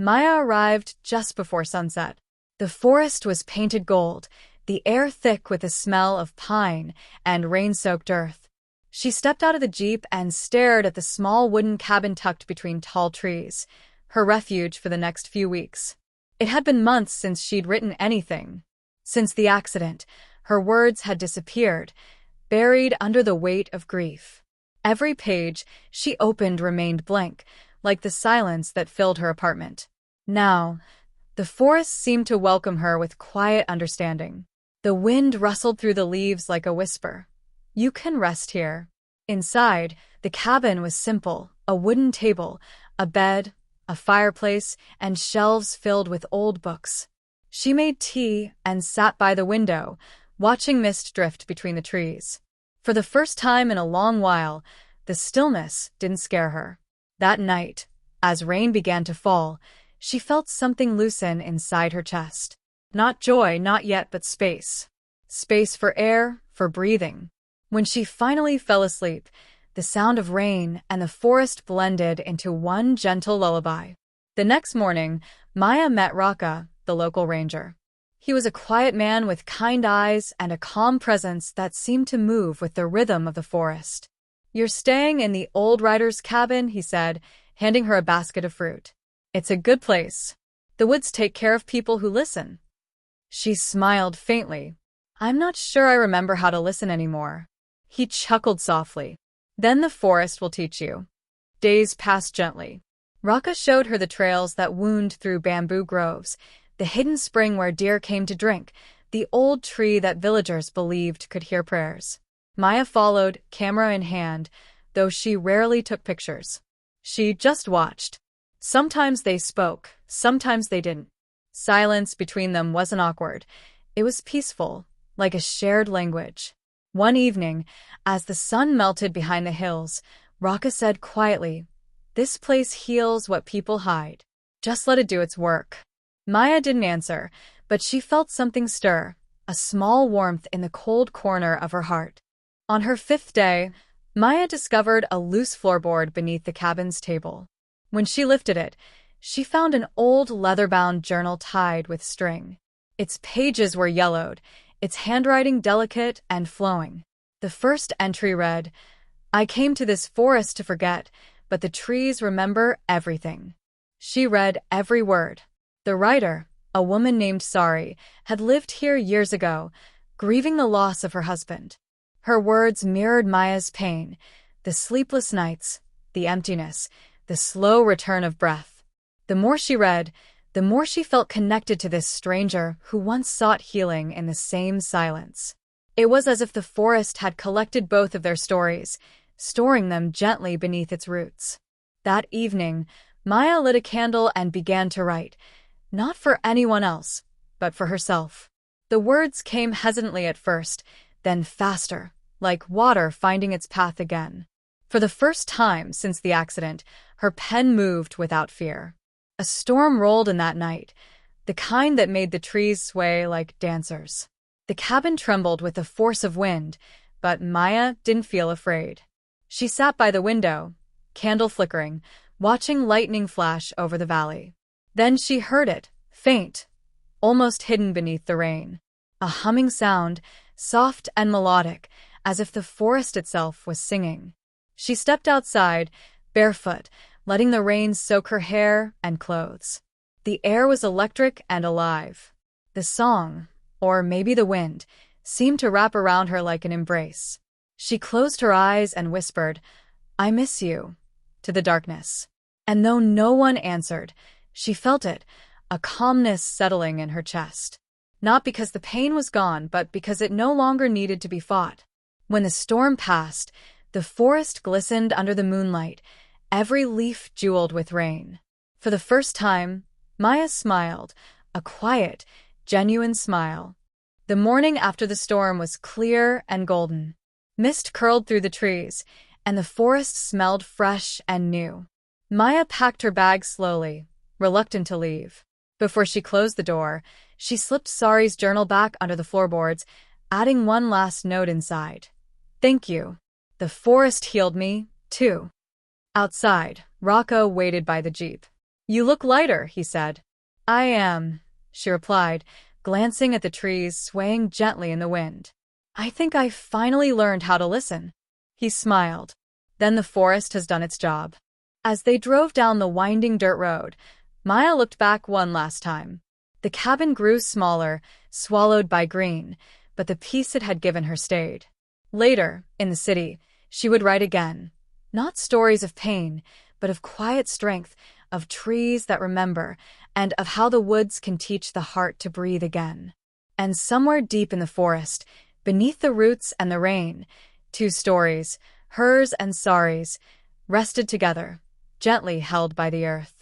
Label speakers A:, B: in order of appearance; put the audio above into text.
A: Maya arrived just before sunset. The forest was painted gold, the air thick with the smell of pine and rain-soaked earth. She stepped out of the jeep and stared at the small wooden cabin tucked between tall trees, her refuge for the next few weeks. It had been months since she'd written anything. Since the accident, her words had disappeared, buried under the weight of grief. Every page she opened remained blank, like the silence that filled her apartment. Now, the forest seemed to welcome her with quiet understanding. The wind rustled through the leaves like a whisper. "You can rest here." Inside, the cabin was simple: a wooden table, a bed, a fireplace, and shelves filled with old books. She made tea and sat by the window, watching mist drift between the trees. For the first time in a long while, the stillness didn't scare her. That night, as rain began to fall, she felt something loosen inside her chest. Not joy, not yet, but space. Space for air, for breathing. When she finally fell asleep, the sound of rain and the forest blended into one gentle lullaby. The next morning, Maya met Raka, the local ranger. He was a quiet man with kind eyes and a calm presence that seemed to move with the rhythm of the forest. "You're staying in the old rider's cabin," he said, handing her a basket of fruit. "It's a good place. The woods take care of people who listen." She smiled faintly. "I'm not sure I remember how to listen anymore." He chuckled softly. "Then the forest will teach you." Days passed gently. Raka showed her the trails that wound through bamboo groves, the hidden spring where deer came to drink, the old tree that villagers believed could hear prayers. Maya followed, camera in hand, though she rarely took pictures. She just watched. Sometimes they spoke, sometimes they didn't. Silence between them wasn't awkward. It was peaceful, like a shared language. One evening, as the sun melted behind the hills, Raka said quietly, "This place heals what people hide. Just let it do its work." Maya didn't answer, but she felt something stir, a small warmth in the cold corner of her heart. On her 5th day, Maya discovered a loose floorboard beneath the cabin's table. When she lifted it, she found an old leather-bound journal tied with string. Its pages were yellowed, its handwriting delicate and flowing. The first entry read, "I came to this forest to forget, but the trees remember everything." She read every word. The writer, a woman named Sari, had lived here years ago, grieving the loss of her husband. Her words mirrored Maya's pain, the sleepless nights, the emptiness, the slow return of breath. The more she read, the more she felt connected to this stranger who once sought healing in the same silence. It was as if the forest had collected both of their stories, storing them gently beneath its roots. That evening, Maya lit a candle and began to write, not for anyone else, but for herself. The words came hesitantly at first, then faster, like water finding its path again. For the first time since the accident, her pen moved without fear. A storm rolled in that night, the kind that made the trees sway like dancers. The cabin trembled with the force of wind, but Maya didn't feel afraid. She sat by the window, candle flickering, watching lightning flash over the valley. Then she heard it, faint, almost hidden beneath the rain. A humming sound, soft and melodic, as if the forest itself was singing. She stepped outside, barefoot, letting the rain soak her hair and clothes. The air was electric and alive. The song, or maybe the wind, seemed to wrap around her like an embrace. She closed her eyes and whispered, "I miss you," to the darkness. And though no one answered, she felt it, a calmness settling in her chest. Not because the pain was gone, but because it no longer needed to be fought. When the storm passed, the forest glistened under the moonlight, every leaf jeweled with rain. For the first time, Maya smiled, a quiet, genuine smile. The morning after the storm was clear and golden. Mist curled through the trees, and the forest smelled fresh and new. Maya packed her bag slowly, reluctant to leave. Before she closed the door, she slipped Sari's journal back under the floorboards, adding one last note inside. "Thank you. The forest healed me, too." Outside, Rocco waited by the jeep. "You look lighter," he said. "I am," she replied, glancing at the trees swaying gently in the wind. "I think I finally learned how to listen." He smiled. "Then the forest has done its job." As they drove down the winding dirt road, Maya looked back one last time. The cabin grew smaller, swallowed by green, but the peace it had given her stayed. Later, in the city, she would write again. Not stories of pain, but of quiet strength, of trees that remember, and of how the woods can teach the heart to breathe again. And somewhere deep in the forest, beneath the roots and the rain, two stories, hers and Sari's, rested together, gently held by the earth.